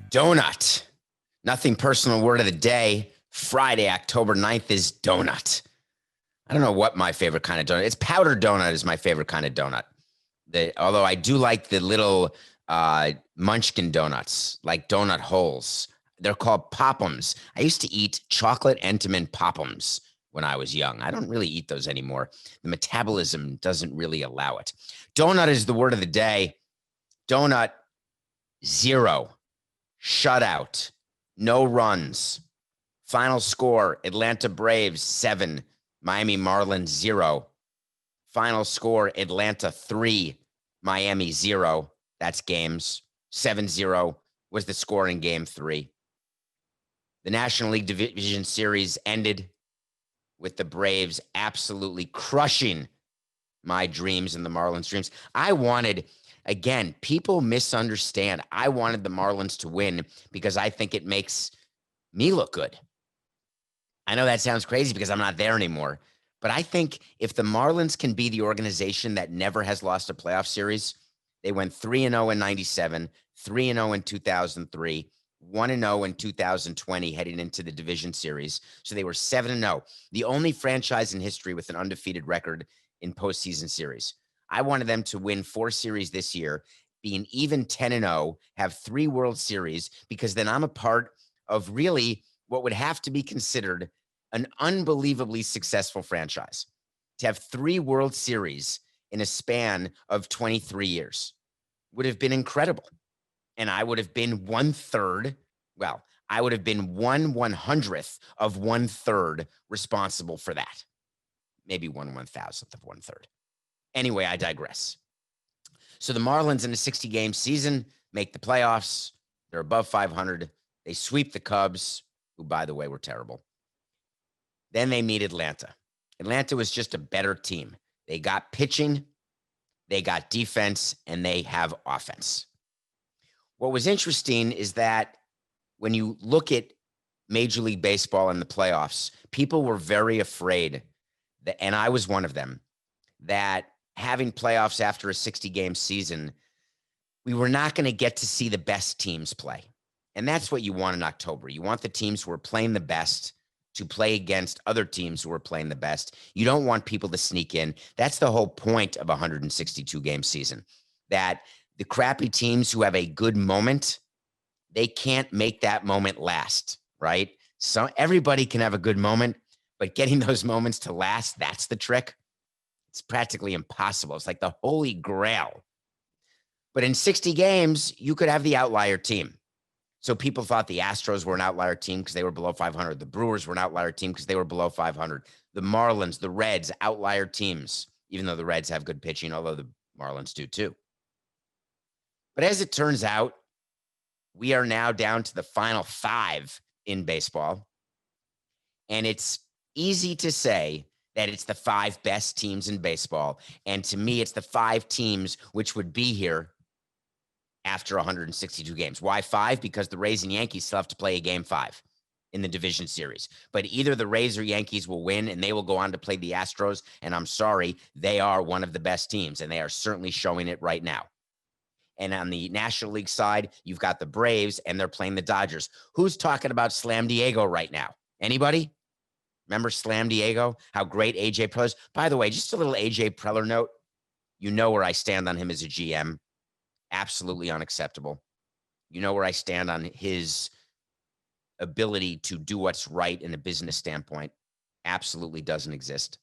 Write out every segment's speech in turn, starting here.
Donut. Nothing personal word of the day. Friday, October 9th is donut. I don't know what my favorite kind of donut. It's powdered donut is my favorite kind of donut. Although I do like the little munchkin donuts, like donut holes. They're called Pop'ems. I used to eat chocolate Entenmann Pop'ems when I was young. I don't really eat those anymore. The metabolism doesn't really allow it. Donut is the word of the day. Donut, 0. Shutout. No runs. Final score, Atlanta Braves 7, Miami Marlins 0. Final score, Atlanta 3, Miami 0. That's games. 7-0 was the score in game 3. The National League Division Series ended with the Braves absolutely crushing my dreams and the Marlins' dreams. I wanted, again, people misunderstand. I wanted the Marlins to win because I think it makes me look good. I know that sounds crazy because I'm not there anymore, but I think if the Marlins can be the organization that never has lost a playoff series, they went 3-0 in 97, 3-0 in 2003, 1-0 in 2020 heading into the division series. So they were 7-0, the only franchise in history with an undefeated record in postseason series. I wanted them to win 4 series this year, being even 10-0, have 3 World Series, because then I'm a part of really what would have to be considered an unbelievably successful franchise. To have 3 World Series in a span of 23 years would have been incredible. And I would have been 1/3. Well, I would have been 1/100th of 1/3 responsible for that. Maybe 1/1000th of 1/3. Anyway, I digress. So the Marlins in a 60-game season make the playoffs. They're above 500. They sweep the Cubs, who, by the way, were terrible. Then they meet Atlanta. Atlanta was just a better team. They got pitching, they got defense, and they have offense. What was interesting is that when you look at Major League Baseball in the playoffs, people were very afraid, and I was one of them, that having playoffs after a 60-game season, we were not going to get to see the best teams play. And that's what you want in October. You want the teams who are playing the best to play against other teams who are playing the best. You don't want people to sneak in. That's the whole point of a 162-game season, that the crappy teams who have a good moment, they can't make that moment last, right? So everybody can have a good moment, but getting those moments to last, that's the trick. It's practically impossible. It's like the holy grail. But in 60 games, you could have the outlier team. So people thought the Astros were an outlier team because they were below 500. The Brewers were an outlier team because they were below 500. The Marlins, the Reds, outlier teams, even though the Reds have good pitching, although the Marlins do too. But as it turns out, we are now down to the final 5 in baseball. And it's easy to say that it's the 5 best teams in baseball. And to me, it's the 5 teams which would be here after 162 games. Why 5? Because the Rays and Yankees still have to play a game 5 in the division series. But either the Rays or Yankees will win, and they will go on to play the Astros. And I'm sorry, they are one of the best teams, and they are certainly showing it right now. And on the National League side, you've got the Braves, and they're playing the Dodgers. Who's talking about Slam Diego right now? Anybody? Remember Slam Diego? How great AJ Preller is? By the way, just a little AJ Preller note. You know where I stand on him as a GM. Absolutely unacceptable. You know where I stand on his ability to do what's right in a business standpoint. Absolutely doesn't exist.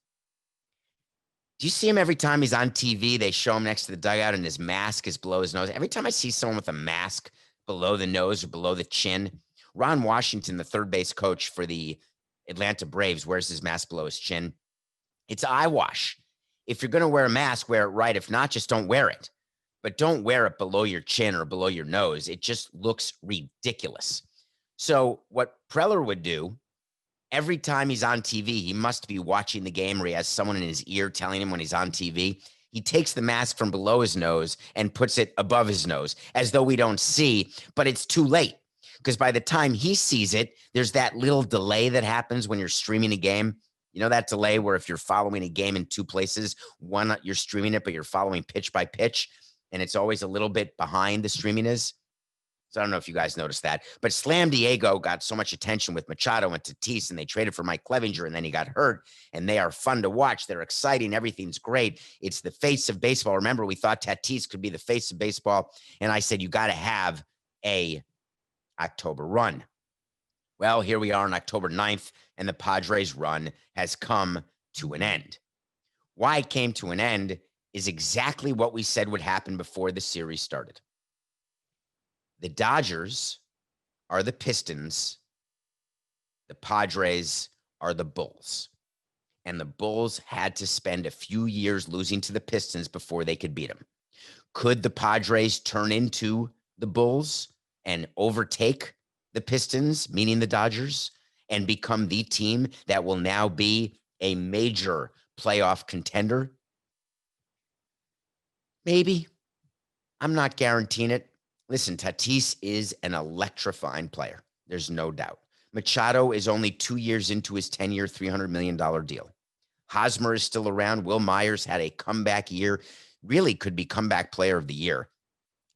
Do you see him every time he's on TV? They show him next to the dugout and his mask is below his nose. Every time I see someone with a mask below the nose or below the chin, Ron Washington, the third base coach for the Atlanta Braves, wears his mask below his chin. It's eyewash. If you're going to wear a mask, wear it right. If not, just don't wear it. But don't wear it below your chin or below your nose. It just looks ridiculous. So what Preller would do, every time he's on TV, he must be watching the game or he has someone in his ear telling him when he's on TV. He takes the mask from below his nose and puts it above his nose as though we don't see, but it's too late. Because by the time he sees it, there's that little delay that happens when you're streaming a game. You know that delay where if you're following a game in 2 places, one, you're streaming it, but you're following pitch by pitch, and it's always a little bit behind the streaming is. So I don't know if you guys noticed that, but Slam Diego got so much attention with Machado and Tatis, and they traded for Mike Clevinger, and then he got hurt, and they are fun to watch. They're exciting. Everything's great. It's the face of baseball. Remember, we thought Tatis could be the face of baseball, and I said, you got to have a October run. Well, here we are on October 9th, and the Padres run has come to an end. Why it came to an end is exactly what we said would happen before the series started. The Dodgers are the Pistons. The Padres are the Bulls. And the Bulls had to spend a few years losing to the Pistons before they could beat them. Could the Padres turn into the Bulls and overtake the Pistons, meaning the Dodgers, and become the team that will now be a major playoff contender? Maybe. I'm not guaranteeing it. Listen, Tatis is an electrifying player. There's no doubt. Machado is only 2 years into his 10-year, $300 million deal. Hosmer is still around. Will Myers had a comeback year, really could be comeback player of the year.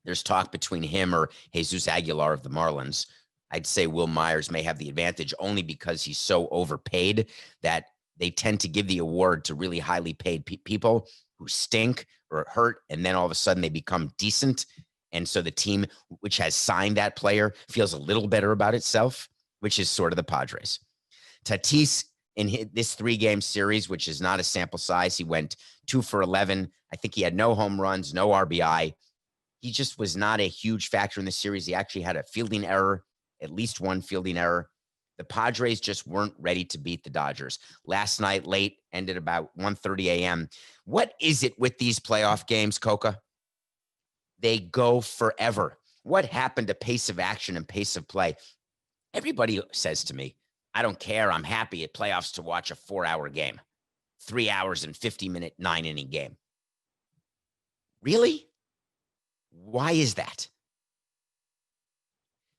There's talk between him or Jesus Aguilar of the Marlins. I'd say Will Myers may have the advantage only because he's so overpaid that they tend to give the award to really highly paid people who stink or hurt, and then all of a sudden they become decent. And so the team which has signed that player feels a little better about itself, which is sort of the Padres. Tatis, in this 3-game series, which is not a sample size, he went 2 for 11. I think he had no home runs, no RBI. He just was not a huge factor in the series. He actually had a fielding error, at least one fielding error. The Padres just weren't ready to beat the Dodgers. Last night, late, ended about 1:30 a.m. What is it with these playoff games, Coca? They go forever. What happened to pace of action and pace of play? Everybody says to me, I don't care. I'm happy at playoffs to watch a 4-hour game, 3 hours and 50-minute 9-inning game. Really? Why is that?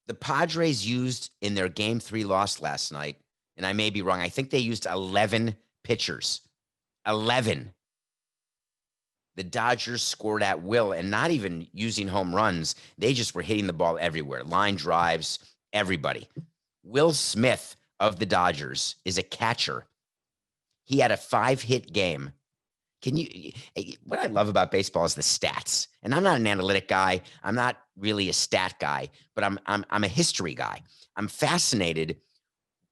The Padres used in their game 3 loss last night, and I may be wrong, I think they used 11 pitchers. 11. The Dodgers scored at will, and not even using home runs. They just were hitting the ball everywhere. Line drives, everybody. Will Smith of the Dodgers is a catcher. He had a 5-hit game. What I love about baseball is the stats. And I'm not an analytic guy. I'm not really a stat guy, but I'm a history guy. I'm fascinated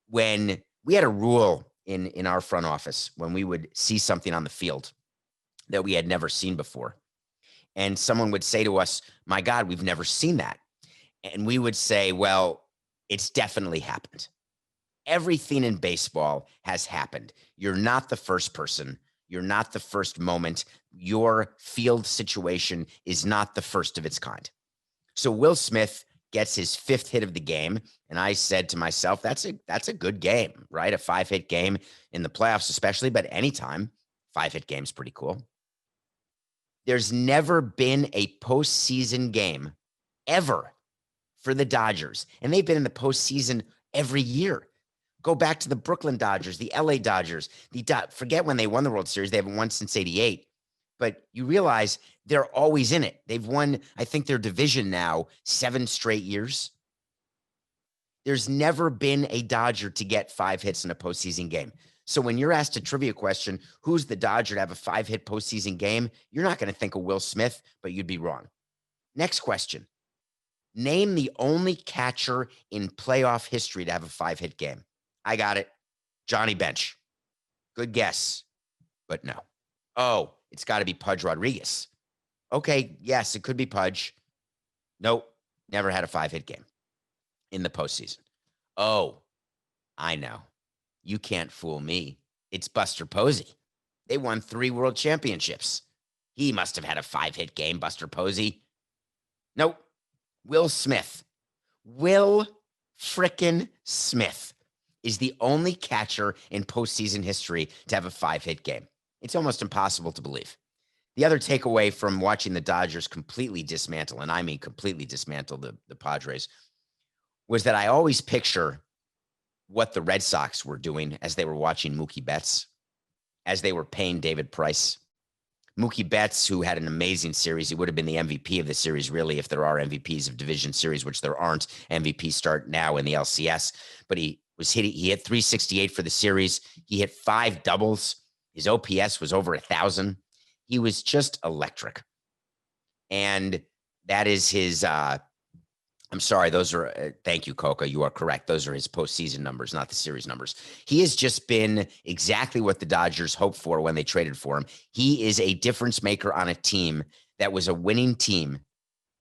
when we had a rule in our front office when we would see something on the field that we had never seen before. And someone would say to us, my God, we've never seen that. And we would say, well, it's definitely happened. Everything in baseball has happened. You're not the first person. You're not the first moment. Your field situation is not the first of its kind. So Will Smith gets his 5th hit of the game. And I said to myself, that's a good game, right? A 5-hit game in the playoffs, especially, but anytime, 5-hit game's pretty cool. There's never been a postseason game ever for the Dodgers. And they've been in the postseason every year. Go back to the Brooklyn Dodgers, the LA Dodgers. Forget when they won the World Series. They haven't won since '88. But you realize they're always in it. They've won, I think, their division now 7 straight years. There's never been a Dodger to get 5 hits in a postseason game. So when you're asked a trivia question, who's the Dodger to have a 5-hit postseason game? You're not going to think of Will Smith, but you'd be wrong. Next question. Name the only catcher in playoff history to have a 5-hit game. I got it. Johnny Bench. Good guess, but no. Oh, it's got to be Pudge Rodriguez. Okay, yes, it could be Pudge. Nope, never had a 5-hit game in the postseason. Oh, I know. You can't fool me. It's Buster Posey. They won 3 world championships. He must have had a 5-hit game, Buster Posey. Nope. Will Smith. Will frickin' Smith is the only catcher in postseason history to have a 5-hit game. It's almost impossible to believe. The other takeaway from watching the Dodgers completely dismantle, and I mean completely dismantle the Padres, was that I always picture what the Red Sox were doing as they were watching Mookie Betts, as they were paying David Price. Mookie Betts, who had an amazing series, he would have been the MVP of the series, really, if there are MVPs of division series, which there aren't. MVPs start now in the LCS, but he hit 368 for the series. He hit 5 doubles. His OPS was over 1,000. He was just electric. And that is his, I'm sorry, those are, thank you, Coca. You are correct. Those are his postseason numbers, not the series numbers. He has just been exactly what the Dodgers hoped for when they traded for him. He is a difference maker on a team that was a winning team,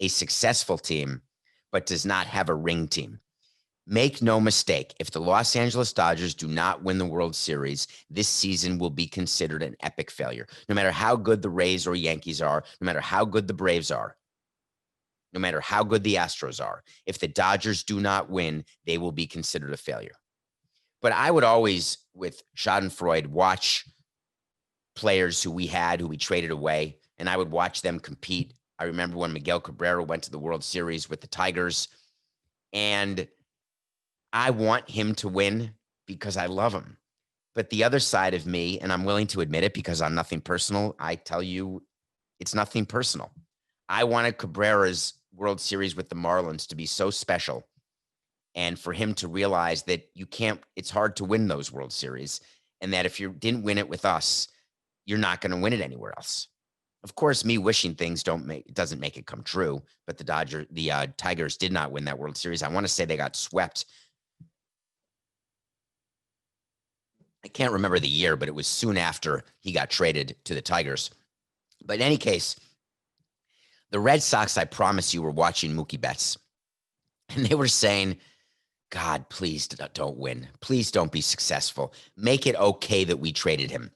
a successful team, but does not have a ring team. Make no mistake, if the Los Angeles Dodgers do not win the World Series, this season will be considered an epic failure. No matter how good the Rays or Yankees are, no matter how good the Braves are, no matter how good the Astros are, if the Dodgers do not win, they will be considered a failure. But I would always, with Schadenfreude, watch players who we traded away, and I would watch them compete. I remember when Miguel Cabrera went to the World Series with the Tigers, and I want him to win because I love him. But the other side of me, and I'm willing to admit it because I'm nothing personal, I tell you it's nothing personal. I wanted Cabrera's World Series with the Marlins to be so special, and for him to realize that it's hard to win those World Series, and that if you didn't win it with us, you're not going to win it anywhere else. Of course, me wishing things doesn't make it come true, but the Tigers did not win that World Series. I want to say they got swept. I can't remember the year, but it was soon after he got traded to the Tigers. But in any case, the Red Sox, I promise you, were watching Mookie Betts, and they were saying, God, please don't win. Please don't be successful. Make it okay that we traded him.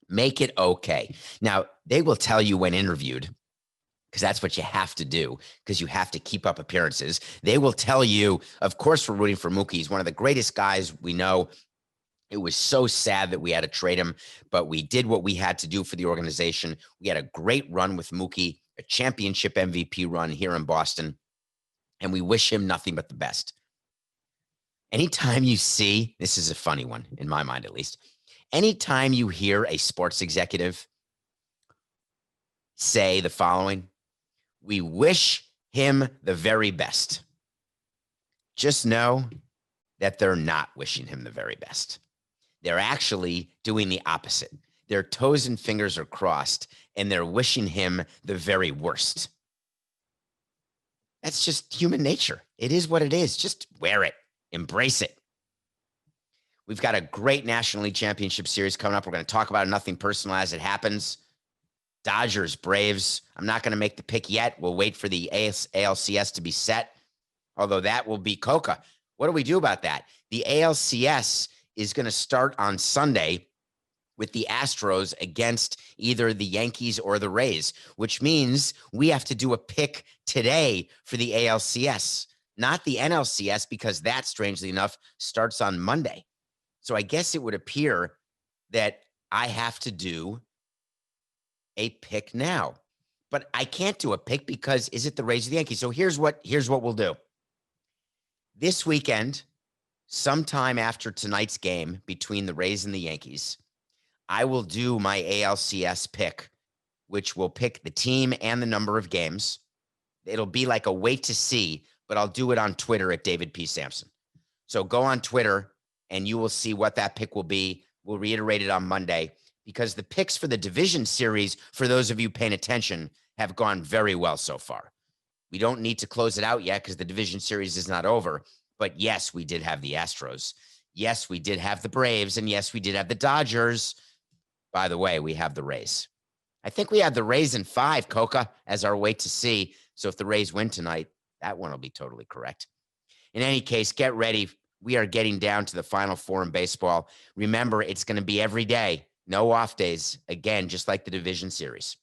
Make it okay. Now, they will tell you when interviewed, because that's what you have to do, because you have to keep up appearances. They will tell you, of course, we're rooting for Mookie. He's one of the greatest guys we know. It was so sad that we had to trade him, but we did what we had to do for the organization. We had a great run with Mookie, a championship MVP run here in Boston, and we wish him nothing but the best. Anytime you see, this is a funny one, in my mind at least, anytime you hear a sports executive say the following, we wish him the very best, just know that they're not wishing him the very best. They're actually doing the opposite. Their toes and fingers are crossed, and they're wishing him the very worst. That's just human nature. It is what it is. Just wear it. Embrace it. We've got a great National League Championship Series coming up. We're going to talk about it, nothing personal as it happens. Dodgers, Braves. I'm not going to make the pick yet. We'll wait for the ALCS to be set, although that will be Coca. What do we do about that? The ALCS is going to start on Sunday with the Astros against either the Yankees or the Rays, which means we have to do a pick today for the ALCS, not the NLCS, because that, strangely enough, starts on Monday. So I guess it would appear that I have to do a pick now, but I can't do a pick because is it the Rays or the Yankees? So here's what we'll do. This weekend, sometime after tonight's game between the Rays and the Yankees, I will do my ALCS pick, which will pick the team and the number of games. It'll be like a wait to see, but I'll do it on Twitter at David P. Samson. So go on Twitter and you will see what that pick will be. We'll reiterate it on Monday because the picks for the division series, for those of you paying attention, have gone very well so far. We don't need to close it out yet because the division series is not over. But yes, we did have the Astros. Yes, we did have the Braves. And yes, we did have the Dodgers. By the way, we have the Rays. I think we have the Rays in 5, Coca, as our wait to see. So if the Rays win tonight, that one will be totally correct. In any case, get ready. We are getting down to the Final Four in baseball. Remember, it's going to be every day. No off days. Again, just like the division series.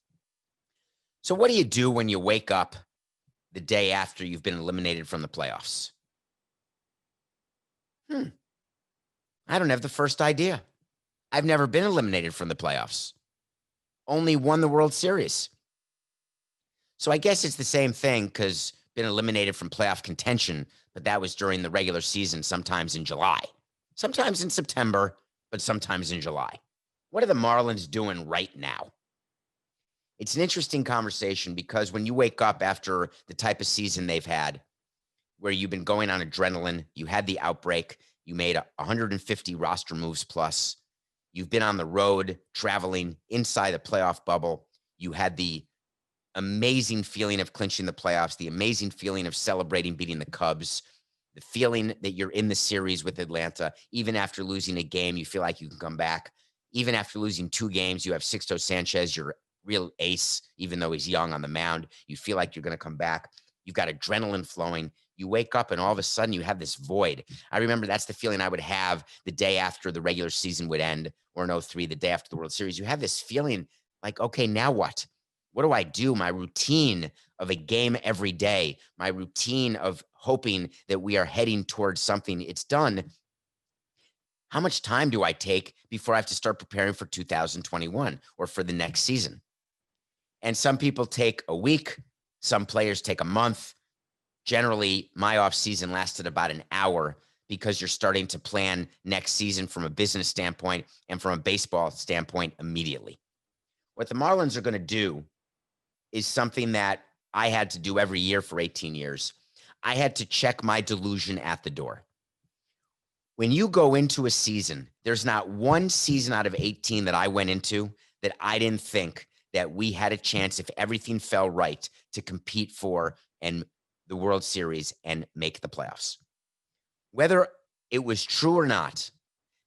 So what do you do when you wake up the day after you've been eliminated from the playoffs? I don't have the first idea. I've never been eliminated from the playoffs. Only won the World Series. So I guess it's the same thing because been eliminated from playoff contention, but that was during the regular season, sometimes in July, sometimes in September, but sometimes in July. What are the Marlins doing right now? It's an interesting conversation because when you wake up after the type of season they've had, where you've been going on adrenaline, you had the outbreak, you made 150 roster moves plus, you've been on the road, traveling inside the playoff bubble, you had the amazing feeling of clinching the playoffs, the amazing feeling of celebrating beating the Cubs, the feeling that you're in the series with Atlanta. Even after losing a game, you feel like you can come back. Even after losing 2 games, you have Sixto Sanchez, your real ace, even though he's young on the mound. You feel like you're going to come back. You've got adrenaline flowing. You wake up and all of a sudden you have this void. I remember that's the feeling I would have the day after the regular season would end, or in 03, the day after the World Series. You have this feeling like, okay, now what? What do I do? My routine of a game every day, my routine of hoping that we are heading towards something, it's done. How much time do I take before I have to start preparing for 2021 or for the next season? And some people take a week. Some players take a month. Generally, my off season lasted about an hour because you're starting to plan next season from a business standpoint and from a baseball standpoint immediately. What the Marlins are going to do is something that I had to do every year for 18 years. I had to check my delusion at the door. When you go into a season, there's not one season out of 18 that I went into that I didn't think that we had a chance, if everything fell right, to compete for and the World Series and make the playoffs. Whether it was true or not,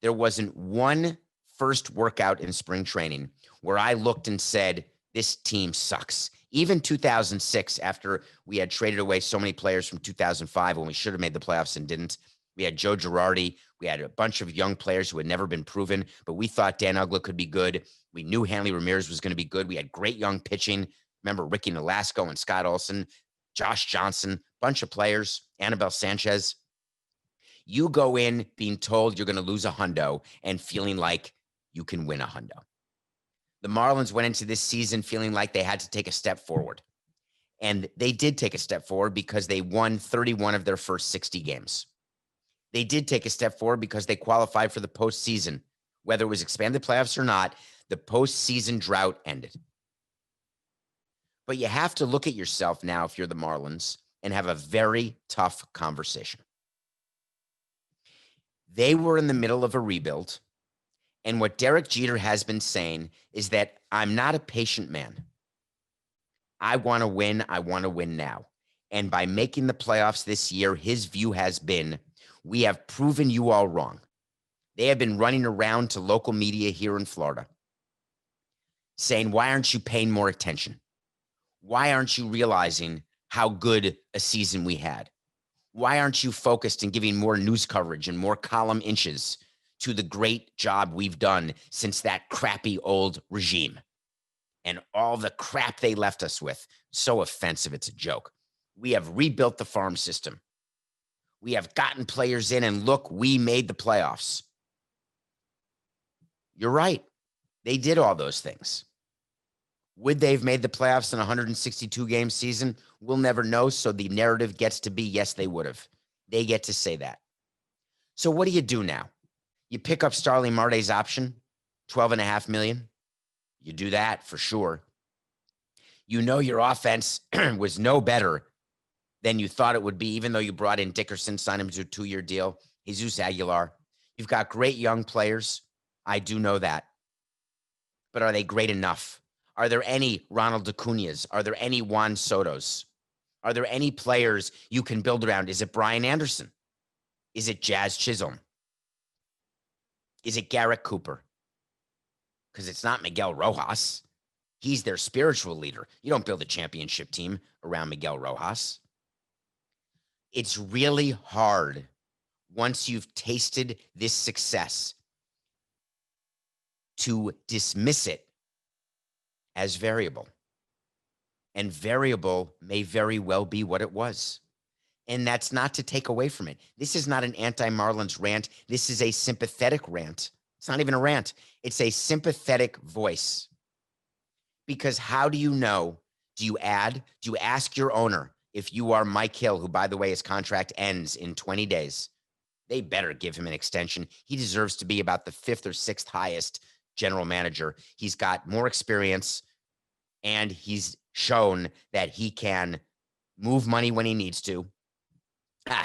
there wasn't one first workout in spring training where I looked and said, this team sucks. Even 2006, after we had traded away so many players from 2005 when we should have made the playoffs and didn't. We had Joe Girardi. We had a bunch of young players who had never been proven, but we thought Dan Uggla could be good. We knew Hanley Ramirez was going to be good. We had great young pitching. Remember Ricky Nolasco and Scott Olson, Josh Johnson, bunch of players, Anibal Sanchez. You go in being told you're going to lose a hundo and feeling like you can win a hundo. The Marlins went into this season feeling like they had to take a step forward. And they did take a step forward because they won 31 of their first 60 games. They did take a step forward because they qualified for the postseason. Whether it was expanded playoffs or not, the postseason drought ended. But you have to look at yourself now, if you're the Marlins, and have a very tough conversation. They were in the middle of a rebuild. And what Derek Jeter has been saying is that I'm not a patient man. I want to win. I want to win now. And by making the playoffs this year, his view has been, we have proven you all wrong. They have been running around to local media here in Florida saying, why aren't you paying more attention? Why aren't you realizing how good a season we had? Why aren't you focused and giving more news coverage and more column inches to the great job we've done since that crappy old regime and all the crap they left us with? So offensive, it's a joke. We have rebuilt the farm system. We have gotten players in, and look, we made the playoffs. You're right. They did all those things. Would they have made the playoffs in a 162-game season? We'll never know, so the narrative gets to be, yes, they would have. They get to say that. So what do you do now? You pick up Starling Marte's option, $12.5 million. You do that for sure. You know your offense was no better than you thought it would be, even though you brought in Dickerson, signed him to a 2-year deal. Jesus Aguilar. You've got great young players. I do know that. But are they great enough? Are there any Ronald Acuñas? Are there any Juan Sotos? Are there any players you can build around? Is it Brian Anderson? Is it Jazz Chisholm? Is it Garrett Cooper? Because it's not Miguel Rojas. He's their spiritual leader. You don't build a championship team around Miguel Rojas. It's really hard once you've tasted this success to dismiss it as variable. And variable may very well be what it was. And that's not to take away from it. This is not an anti-Marlins rant. This is a sympathetic rant. It's not even a rant. It's a sympathetic voice. Because how do you know? Do you add? Do you ask your owner, if you are Mike Hill, who, by the way, his contract ends in 20 days, they better give him an extension. He deserves to be about the 5th or 6th highest general manager. He's got more experience. And he's shown that he can move money when he needs to.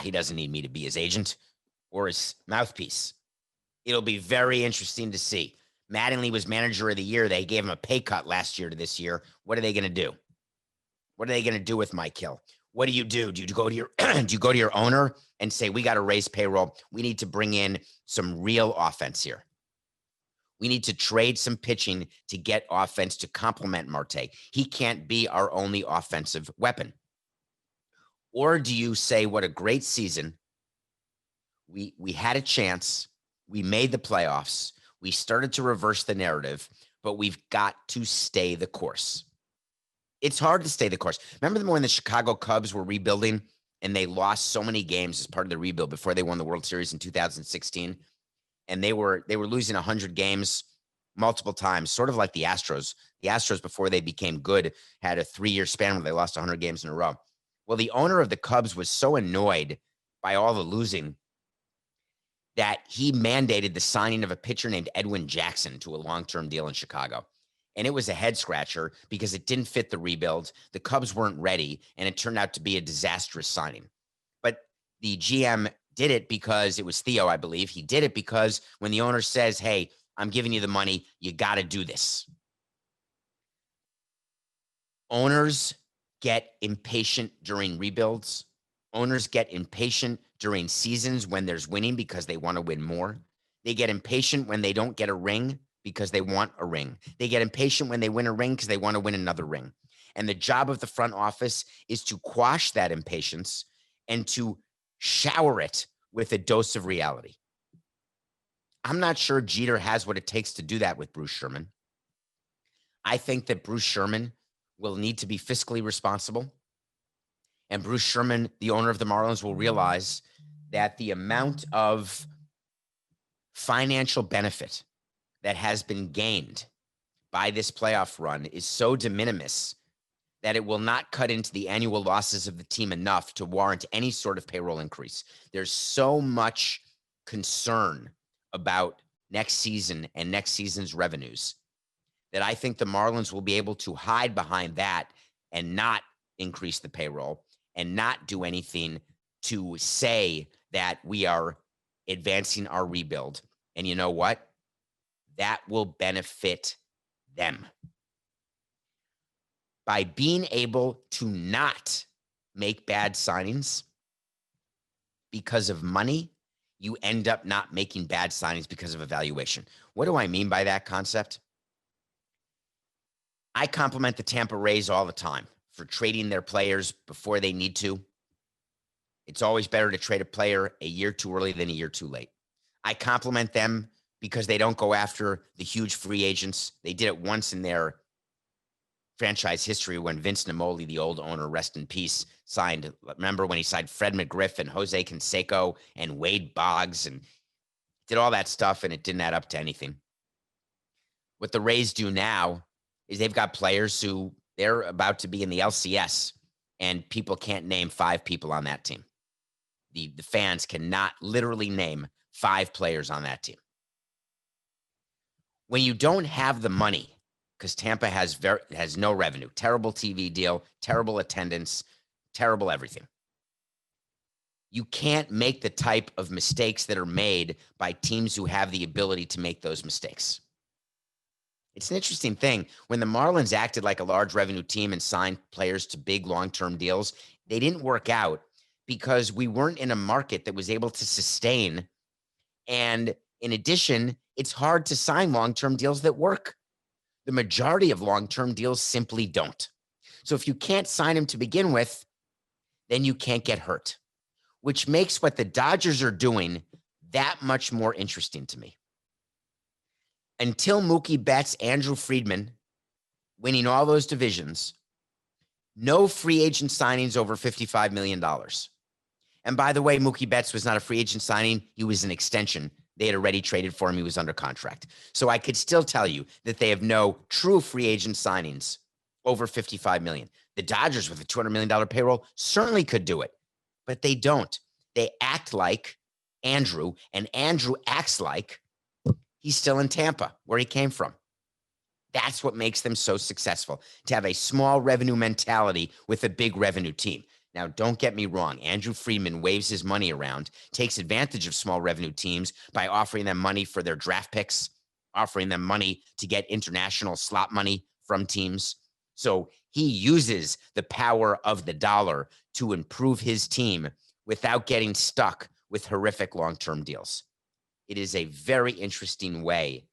He doesn't need me to be his agent or his mouthpiece. It'll be very interesting to see. Mattingly was manager of the year. They gave him a pay cut last year to this year. What are they going to do? What are they going to do with Mike Hill? What do? Do you go to your do you go to your owner and say, we got to raise payroll? We need to bring in some real offense here. We need to trade some pitching to get offense to complement Marte. He can't be our only offensive weapon. Or do you say, what a great season. We had a chance. We made the playoffs. We started to reverse the narrative, but we've got to stay the course. It's hard to stay the course. Remember when the Chicago Cubs were rebuilding and they lost so many games as part of the rebuild before they won the World Series in 2016? And they were losing 100 games multiple times, sort of like the Astros. The Astros, before they became good, had a 3-year span where they lost 100 games in a row. Well, the owner of the Cubs was so annoyed by all the losing that he mandated the signing of a pitcher named Edwin Jackson to a long-term deal in Chicago. And it was a head scratcher because it didn't fit the rebuild. The Cubs weren't ready, and it turned out to be a disastrous signing. But the GM did it because it was Theo, I believe. He did it because when the owner says, hey, I'm giving you the money, you got to do this. Owners get impatient during rebuilds. Owners get impatient during seasons when there's winning because they want to win more. They get impatient when they don't get a ring because they want a ring. They get impatient when they win a ring because they want to win another ring. And the job of the front office is to quash that impatience and to shower it with a dose of reality. I'm not sure Jeter has what it takes to do that with Bruce Sherman. I think that Bruce Sherman will need to be fiscally responsible. And Bruce Sherman, the owner of the Marlins, will realize that the amount of financial benefit that has been gained by this playoff run is so de minimis that it will not cut into the annual losses of the team enough to warrant any sort of payroll increase. There's so much concern about next season and next season's revenues that I think the Marlins will be able to hide behind that and not increase the payroll and not do anything to say that we are advancing our rebuild. And you know what? That will benefit them. By being able to not make bad signings because of money, you end up not making bad signings because of evaluation. What do I mean by that concept? I compliment the Tampa Rays all the time for trading their players before they need to. It's always better to trade a player a year too early than a year too late. I compliment them because they don't go after the huge free agents. They did it once in their franchise history when Vince Namoli, the old owner, rest in peace, signed. Remember when he signed Fred McGriff and Jose Canseco and Wade Boggs and did all that stuff, and it didn't add up to anything. What the Rays do now is they've got players who they're about to be in the LCS, and people can't name 5 people on that team. The fans cannot literally name 5 players on that team. When you don't have the money, because Tampa has no revenue, terrible TV deal, terrible attendance, terrible everything. You can't make the type of mistakes that are made by teams who have the ability to make those mistakes. It's an interesting thing. When the Marlins acted like a large revenue team and signed players to big long-term deals, they didn't work out because we weren't in a market that was able to sustain. And in addition, it's hard to sign long-term deals that work. The majority of long-term deals simply don't. So if you can't sign them to begin with, then you can't get hurt, which makes what the Dodgers are doing that much more interesting to me. Until Mookie Betts, Andrew Friedman winning all those divisions, no free agent signings over $55 million. And by the way, Mookie Betts was not a free agent signing. He was an extension. They had already traded for him. He was under contract. So I could still tell you that they have no true free agent signings over $55 million. The Dodgers with a $200 million payroll certainly could do it, but they don't. They act like Andrew, and Andrew acts like he's still in Tampa, where he came from. That's what makes them so successful, to have a small revenue mentality with a big revenue team. Now, don't get me wrong. Andrew Friedman waves his money around, takes advantage of small revenue teams by offering them money for their draft picks, offering them money to get international slot money from teams. So he uses the power of the dollar to improve his team without getting stuck with horrific long-term deals. It is a very interesting way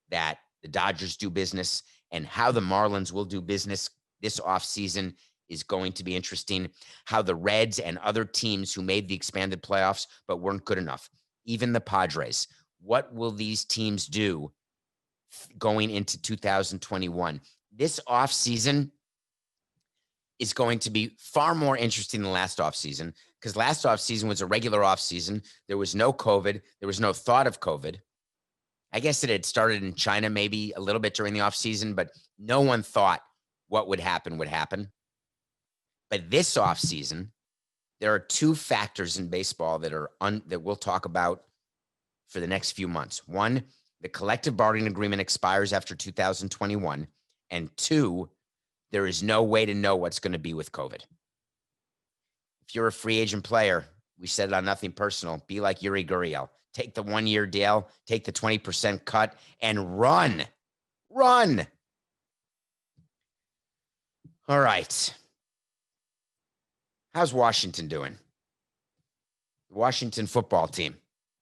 that the Dodgers do business, and how the Marlins will do business this offseason is going to be interesting. How the Reds and other teams who made the expanded playoffs but weren't good enough, even the Padres, what will these teams do going into 2021? This offseason is going to be far more interesting than last offseason, because last offseason was a regular offseason. There was no COVID. There was no thought of COVID. I guess it had started in China maybe a little bit during the offseason, but no one thought what would happen would happen. But this offseason, there are two factors in baseball that are that we'll talk about for the next few months. One, the collective bargaining agreement expires after 2021. And two, there is no way to know what's going to be with COVID. If you're a free agent player, we said it on Nothing Personal, be like Yuri Gurriel. Take the 1-year deal, take the 20% cut, and run. Run. All right. How's Washington doing? The Washington football team.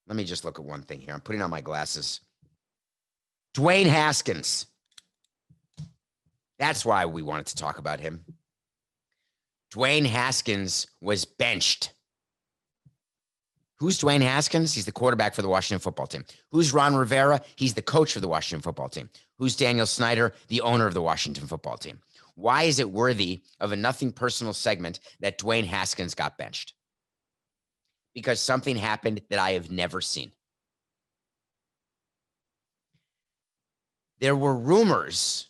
Let me just look at one thing here. I'm putting on my glasses. Dwayne Haskins. That's why we wanted to talk about him. Dwayne Haskins was benched. Who's Dwayne Haskins? He's the quarterback for the Washington football team. Who's Ron Rivera? He's the coach for the Washington football team. Who's Daniel Snyder? The owner of the Washington football team. Why is it worthy of a Nothing Personal segment that Dwayne Haskins got benched? Because something happened that I have never seen. There were rumors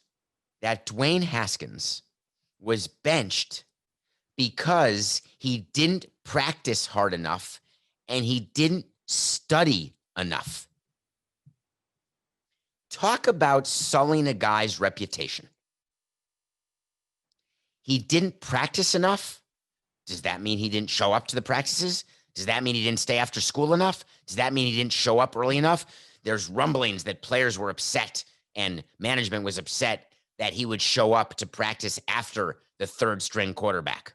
that Dwayne Haskins was benched because he didn't practice hard enough and he didn't study enough. Talk about sullying a guy's reputation. He didn't practice enough. Does that mean he didn't show up to the practices? Does that mean he didn't stay after school enough? Does that mean he didn't show up early enough? There's rumblings that players were upset and management was upset that he would show up to practice after the third string quarterback.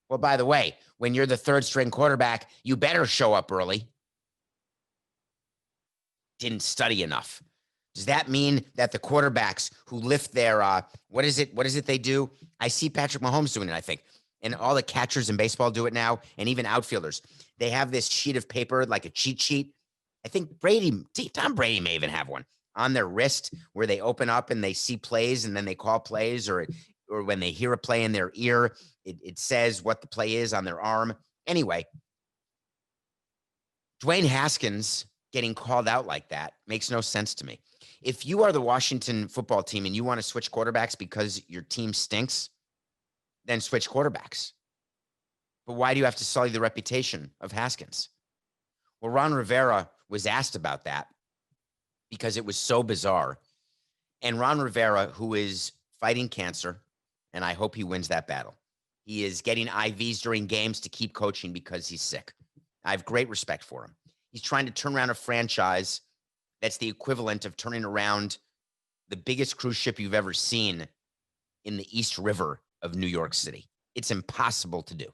Well, by the way, when you're the third string quarterback, you better show up early. Didn't study enough. Does that mean that the quarterbacks who lift their, what is it they do? I see Patrick Mahomes doing it, I think. And all the catchers in baseball do it now, and even outfielders. They have this sheet of paper, like a cheat sheet. I think Tom Brady may even have one on their wrist where they open up and they see plays and then they call plays, or when they hear a play in their ear, it says what the play is on their arm. Anyway, Dwayne Haskins getting called out like that makes no sense to me. If you are the Washington football team and you want to switch quarterbacks because your team stinks, then switch quarterbacks. But why do you have to sully the reputation of Haskins? Well, Ron Rivera was asked about that because it was so bizarre. And Ron Rivera, who is fighting cancer, and I hope he wins that battle. He is getting IVs during games to keep coaching because he's sick. I have great respect for him. He's trying to turn around a franchise that's the equivalent of turning around the biggest cruise ship you've ever seen in the East River of New York City. It's impossible to do.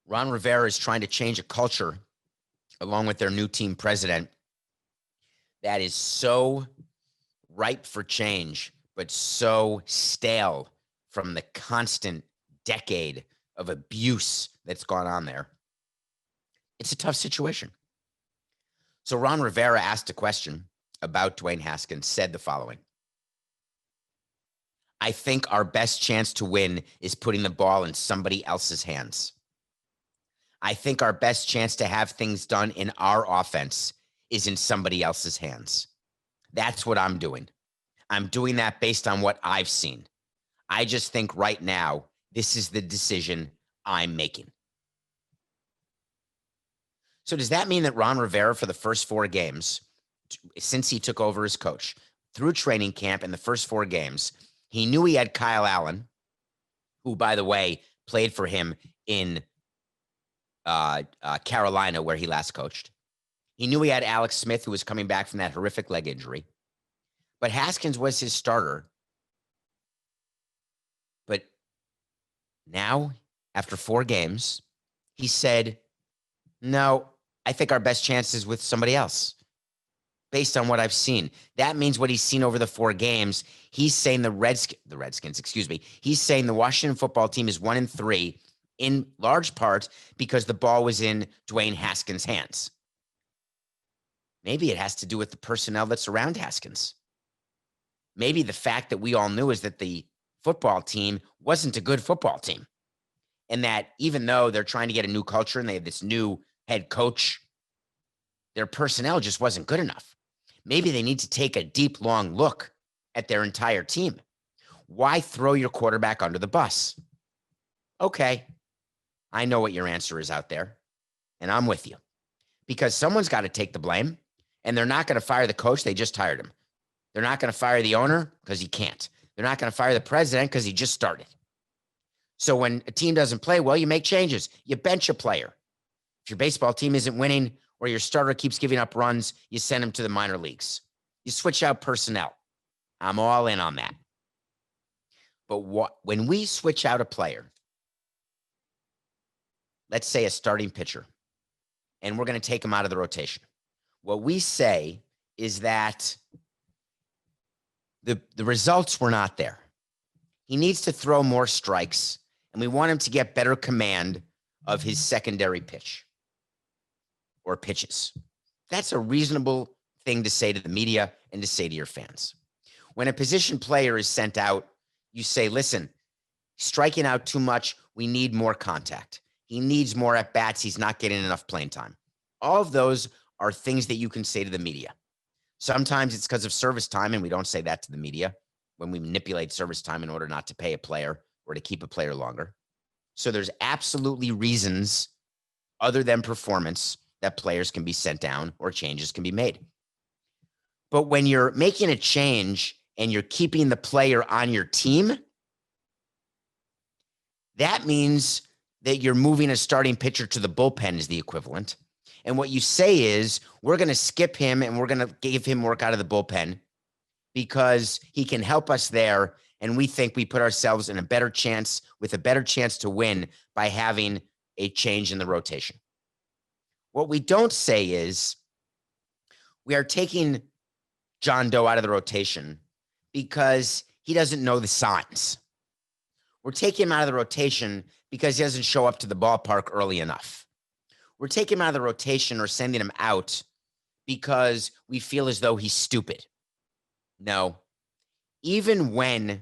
Ron Rivera is trying to change a culture along with their new team president that is so ripe for change, but so stale from the constant decade of abuse that's gone on there. It's a tough situation. So Ron Rivera asked a question about Dwayne Haskins, said the following: I think our best chance to win is putting the ball in somebody else's hands. I think our best chance to have things done in our offense is in somebody else's hands. That's what I'm doing. I'm doing that based on what I've seen. I just think right now, this is the decision I'm making. So does that mean that Ron Rivera, for the first 4 games, since he took over as coach. Through training camp in the first 4 games, he knew he had Kyle Allen, who, by the way, played for him in Carolina, where he last coached. He knew he had Alex Smith, who was coming back from that horrific leg injury. But Haskins was his starter. But now, after 4 games, he said, no, I think our best chance is with somebody else. Based on what I've seen. That means what he's seen over the 4 games, he's saying the Redskins, he's saying the Washington football team is 1-3 in large part because the ball was in Dwayne Haskins' hands. Maybe it has to do with the personnel that's around Haskins. Maybe the fact that we all knew is that the football team wasn't a good football team. And that even though they're trying to get a new culture and they have this new head coach, their personnel just wasn't good enough. Maybe they need to take a deep, long look at their entire team. Why throw your quarterback under the bus? Okay, I know what your answer is out there, and I'm with you. Because someone's got to take the blame, and they're not going to fire the coach. They just hired him. They're not going to fire the owner because he can't. They're not going to fire the president because he just started. So when a team doesn't play well, you make changes. You bench a player. If your baseball team isn't winning or your starter keeps giving up runs, you send him to the minor leagues. You switch out personnel. I'm all in on that. But when we switch out a player, let's say a starting pitcher, and we're going to take him out of the rotation, what we say is that the results were not there. He needs to throw more strikes, and we want him to get better command of his secondary pitch or pitches. That's a reasonable thing to say to the media and to say to your fans. When a position player is sent out, you say, listen, striking out too much. We need more contact. He needs more at-bats. He's not getting enough playing time. All of those are things that you can say to the media. Sometimes it's because of service time, and we don't say that to the media when we manipulate service time in order not to pay a player or to keep a player longer. So there's absolutely reasons other than performance that players can be sent down or changes can be made. But when you're making a change and you're keeping the player on your team, that means that you're moving a starting pitcher to the bullpen is the equivalent. And what you say is, we're going to skip him and we're going to give him work out of the bullpen because he can help us there. And we think we put ourselves in a better chance to win by having a change in the rotation. What we don't say is we are taking John Doe out of the rotation because he doesn't know the signs. We're taking him out of the rotation because he doesn't show up to the ballpark early enough. We're taking him out of the rotation or sending him out because we feel as though he's stupid. No. Even when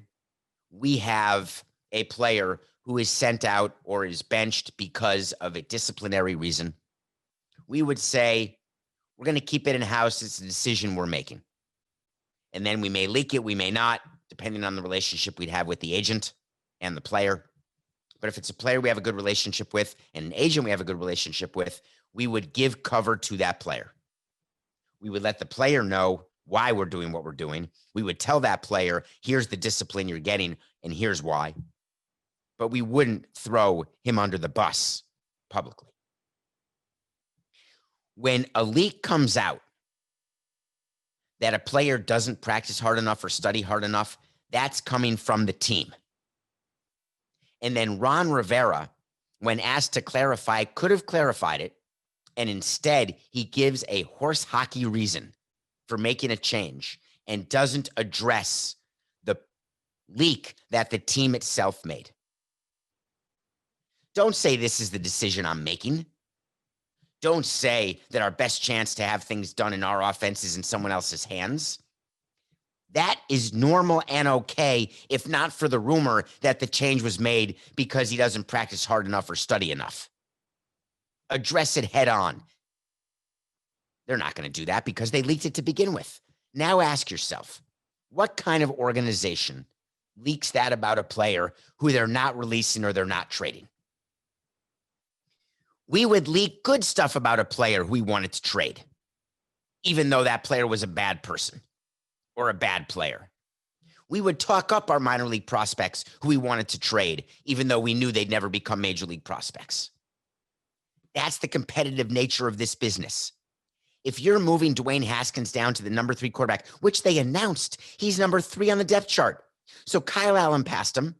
we have a player who is sent out or is benched because of a disciplinary reason, we would say, we're going to keep it in-house. It's a decision we're making. And then we may leak it, we may not, depending on the relationship we'd have with the agent and the player. But if it's a player we have a good relationship with and an agent we have a good relationship with, we would give cover to that player. We would let the player know why we're doing what we're doing. We would tell that player, here's the discipline you're getting, and here's why. But we wouldn't throw him under the bus publicly. When a leak comes out that a player doesn't practice hard enough or study hard enough, that's coming from the team. And then Ron Rivera, when asked to clarify, could have clarified it. And instead, he gives a horse hockey reason for making a change and doesn't address the leak that the team itself made. Don't say this is the decision I'm making. Don't say that our best chance to have things done in our offense is in someone else's hands. That is normal and okay, if not for the rumor that the change was made because he doesn't practice hard enough or study enough. Address it head on. They're not going to do that because they leaked it to begin with. Now ask yourself, what kind of organization leaks that about a player who they're not releasing or they're not trading? We would leak good stuff about a player who we wanted to trade. even though that player was a bad person or a bad player. We would talk up our minor league prospects who we wanted to trade, even though we knew they'd never become major league prospects. That's the competitive nature of this business. If you're moving Dwayne Haskins down to the number 3 quarterback, which they announced he's number 3 on the depth chart. So Kyle Allen passed him.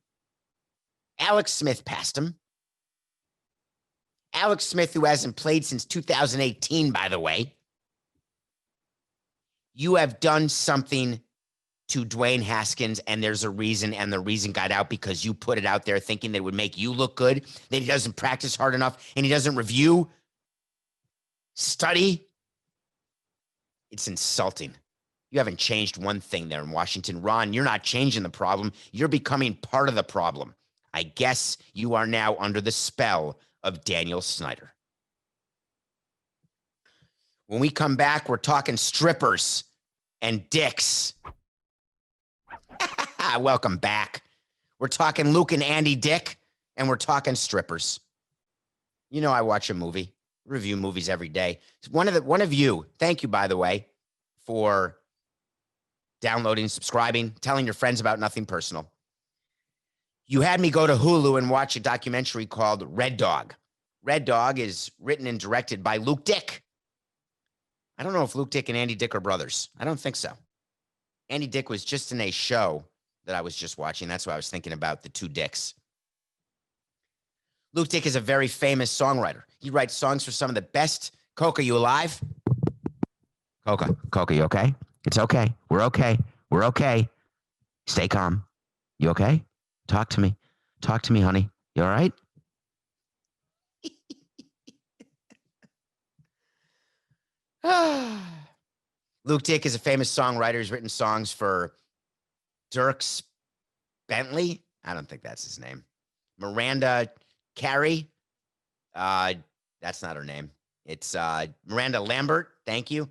Alex Smith passed him. Alex Smith, who hasn't played since 2018, by the way. You have done something to Dwayne Haskins, and there's a reason, and the reason got out because you put it out there thinking that it would make you look good, that he doesn't practice hard enough, and he doesn't review, study. It's insulting. You haven't changed one thing there in Washington. Ron, you're not changing the problem. You're becoming part of the problem. I guess you are now under the spell of Daniel Snyder. When we come back, we're talking strippers and dicks. Welcome back. We're talking Luke and Andy Dick, and we're talking strippers. You know I watch a movie, review movies every day. One of you, thank you, by the way, for downloading, subscribing, telling your friends about Nothing Personal. You had me go to Hulu and watch a documentary called Red Dog. Red Dog is written and directed by Luke Dick. I don't know if Luke Dick and Andy Dick are brothers. I don't think so. Andy Dick was just in a show that I was just watching. That's why I was thinking about the two dicks. Luke Dick is a very famous songwriter. He writes songs for some of the best. Coca, you alive? Coca, you okay? It's okay. We're okay. We're okay. Stay calm. You okay? Talk to me. Talk to me, honey. You all right? Luke Dick is a famous songwriter. He's written songs for Dierks Bentley. I don't think that's his name. Miranda Carey. That's not her name. It's Miranda Lambert. Thank you.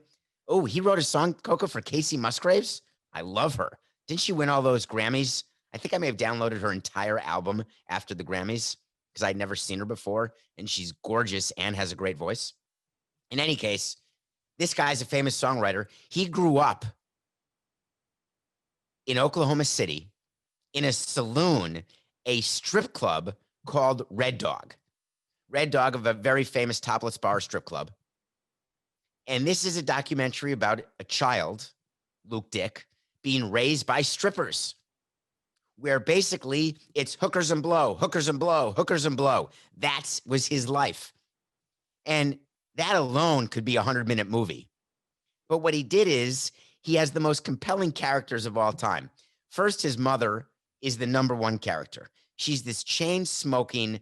Oh, he wrote a song, Coca, for Casey Musgraves. I love her. Didn't she win all those Grammys? I think I may have downloaded her entire album after the Grammys because I'd never seen her before, and she's gorgeous and has a great voice. In any case, this guy's a famous songwriter. He grew up in Oklahoma City in a saloon, a strip club called Red Dog. Red Dog, of a very famous topless bar strip club. And this is a documentary about a child, Luke Dick, being raised by strippers, where basically it's hookers and blow, hookers and blow, hookers and blow. That was his life. And that alone could be a 100-minute movie. But what he did is he has the most compelling characters of all time. First, his mother is the number one character. She's this chain-smoking,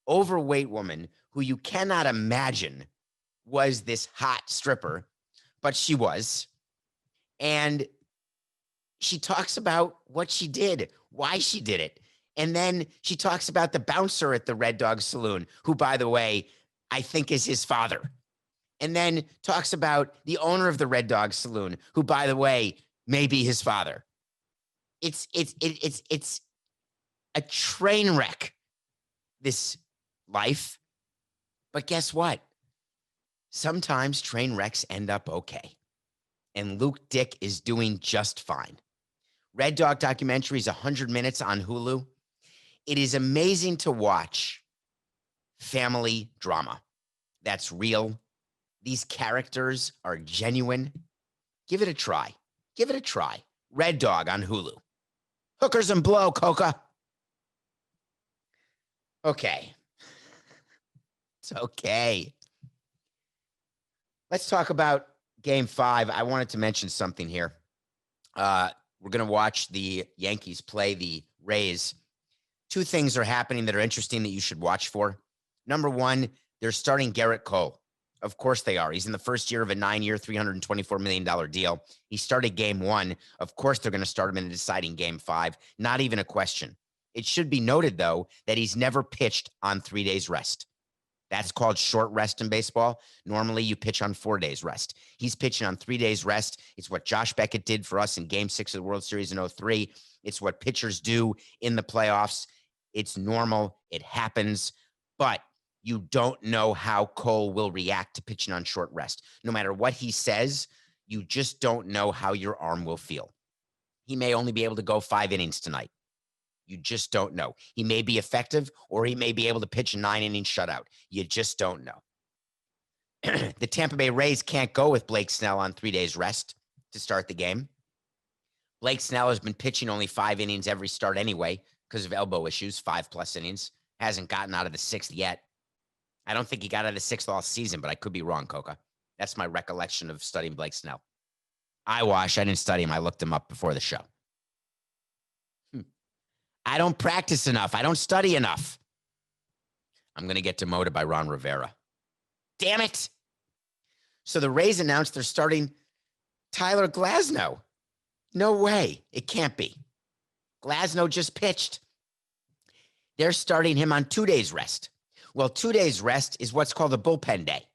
overweight woman who you cannot imagine was this hot stripper, but she was. And she talks about what she did, why she did it. And then she talks about the bouncer at the Red Dog Saloon, who, by the way, I think is his father. And then talks about the owner of the Red Dog Saloon, who, by the way, may be his father. It's a train wreck, this life. But guess what? Sometimes train wrecks end up okay. And Luke Dick is doing just fine. Red Dog documentary is 100 minutes on Hulu. It is amazing to watch family drama. That's real. These characters are genuine. Give it a try. Give it a try. Red Dog on Hulu. Hookers and blow, Coca. Okay. It's okay. Let's talk about Game 5. I wanted to mention something here. We're going to watch the Yankees play the Rays. Two things are happening that are interesting that you should watch for. Number one, they're starting Gerrit Cole. Of course they are. He's in the first year of a 9-year, $324 million deal. He started Game 1. Of course they're going to start him in a deciding Game 5. Not even a question. It should be noted, though, that he's never pitched on 3 days rest. That's called short rest in baseball. Normally, you pitch on 4 days rest. He's pitching on 3 days rest. It's what Josh Beckett did for us in Game 6 of the World Series in 2003. It's what pitchers do in the playoffs. It's normal. It happens. But You don't know how Cole will react to pitching on short rest. No matter what he says, you just don't know how your arm will feel. He may only be able to go 5 innings tonight. You just don't know. He may be effective, or he may be able to pitch a 9-inning shutout. You just don't know. The Tampa Bay Rays can't go with Blake Snell on 3 days rest to start the game. Blake Snell has been pitching only 5 innings every start anyway because of elbow issues, 5+ innings. Hasn't gotten out of the 6th yet. I don't think he got out of the 6th all season, but I could be wrong, Coca. That's my recollection of studying Blake Snell. Eyewash, I didn't study him. I looked him up before the show. I don't practice enough. I don't study enough. I'm going to get demoted by Ron Rivera. Damn it. So the Rays announced they're starting Tyler Glasnow. No way. It can't be. Glasnow just pitched. They're starting him on 2 days rest. Well, 2 days rest is what's called a bullpen day.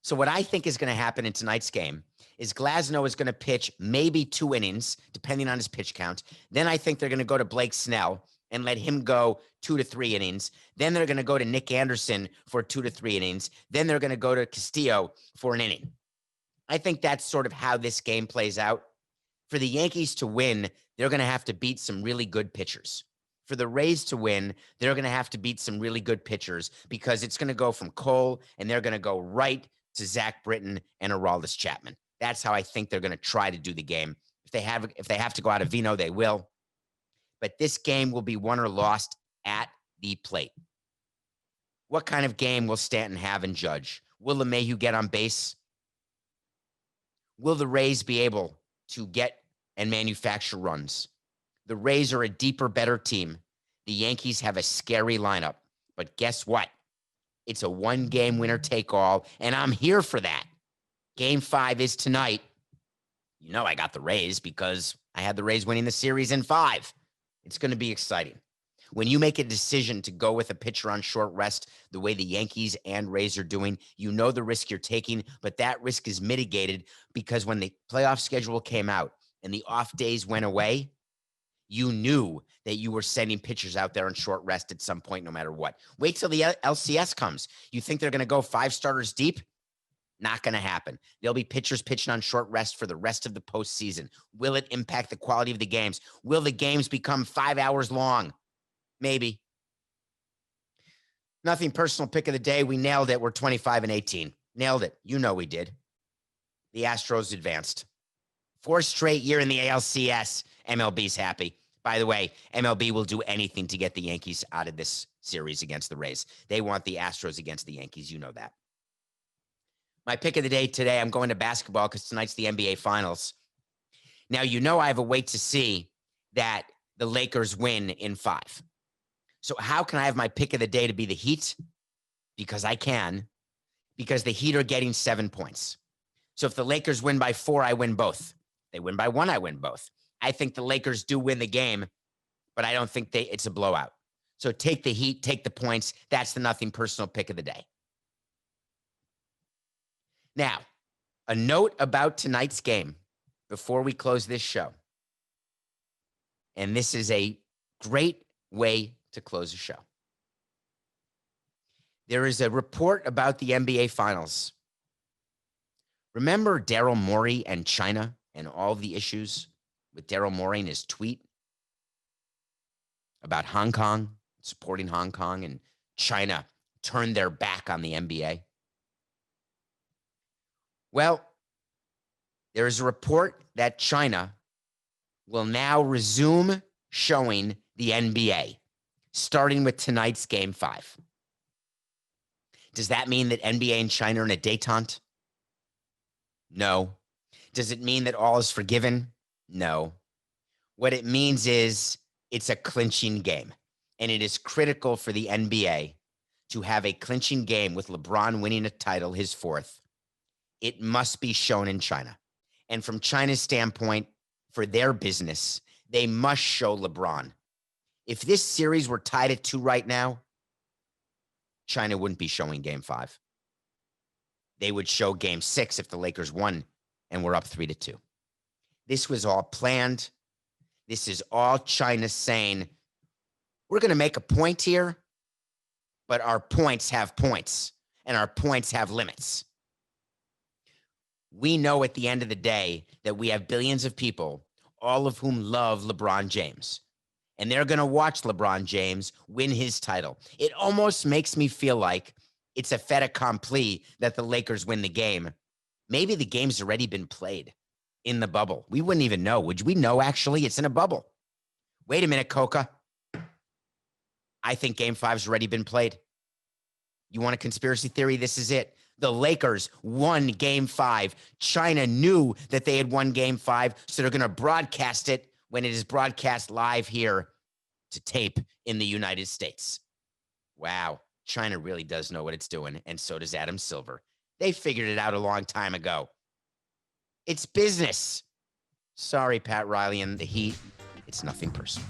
So what I think is going to happen in tonight's game is Glasnow is going to pitch maybe 2 innings, depending on his pitch count. Then I think they're going to go to Blake Snell and let him go 2 to 3 innings. Then they're going to go to Nick Anderson for 2 to 3 innings. Then they're going to go to Castillo for an inning. I think that's sort of how this game plays out. For the Yankees to win, they're going to have to beat some really good pitchers. For the Rays to win, they're going to have to beat some really good pitchers because it's going to go from Cole and they're going to go right to Zach Britton and Aroldis Chapman. That's how I think they're going to try to do the game. If they have to go out of Vino, they will. But this game will be won or lost at the plate. What kind of game will Stanton have and Judge? Will LeMahieu get on base? Will the Rays be able to get and manufacture runs? The Rays are a deeper, better team. The Yankees have a scary lineup. But guess what? It's a 1-game winner take all, and I'm here for that. Game 5 is tonight. You know I got the Rays because I had the Rays winning the series in 5. It's going to be exciting. When you make a decision to go with a pitcher on short rest, the way the Yankees and Rays are doing, you know the risk you're taking, but that risk is mitigated because when the playoff schedule came out and the off days went away, you knew that you were sending pitchers out there on short rest at some point, no matter what. Wait till the LCS comes. You think they're going to go 5 starters deep? Not going to happen. There'll be pitchers pitching on short rest for the rest of the postseason. Will it impact the quality of the games? Will the games become 5 hours long? Maybe. Nothing personal pick of the day. We nailed it. We're 25-18. Nailed it. You know we did. The Astros advanced. 4th straight year in the ALCS. MLB's happy. By the way, MLB will do anything to get the Yankees out of this series against the Rays. They want the Astros against the Yankees. You know that. My pick of the day today, I'm going to basketball because tonight's the NBA Finals. Now, you know I have a wait to see that the Lakers win in 5. So how can I have my pick of the day to be the Heat? Because I can. Because the Heat are getting 7 points. So if the Lakers win by 4, I win both. They win by 1, I win both. I think the Lakers do win the game, but I don't think it's a blowout. So take the Heat, take the points. That's the nothing personal pick of the day. Now, a note about tonight's game before we close this show. And this is a great way to close a show. There is a report about the NBA Finals. Remember Daryl Morey and China and all the issues with Daryl Morey and his tweet about Hong Kong, supporting Hong Kong, and China turned their back on the NBA? Well, there is a report that China will now resume showing the NBA, starting with tonight's Game 5. Does that mean that NBA and China are in a détente? No. Does it mean that all is forgiven? No. What it means is it's a clinching game, and it is critical for the NBA to have a clinching game with LeBron winning a title, his 4th. It must be shown in China. And from China's standpoint, for their business, they must show LeBron. If this series were tied at 2 right now, China wouldn't be showing Game 5. They would show Game 6 if the Lakers won and were up 3-2. This was all planned. This is all China saying, we're going to make a point here. but our points have points and our points have limits. We know at the end of the day that we have billions of people, all of whom love LeBron James. And they're going to watch LeBron James win his title. It almost makes me feel like it's a fait accompli that the Lakers win the game. Maybe the game's already been played in the bubble. We wouldn't even know. Would we know, actually? It's in a bubble. Wait a minute, Coca. I think Game 5's already been played. You want a conspiracy theory? This is it. The Lakers won Game 5. China knew that they had won Game 5, so they're going to broadcast it when it is broadcast live here to tape in the United States. Wow. China really does know what it's doing, and so does Adam Silver. They figured it out a long time ago. It's business. Sorry, Pat Riley and the Heat. It's nothing personal.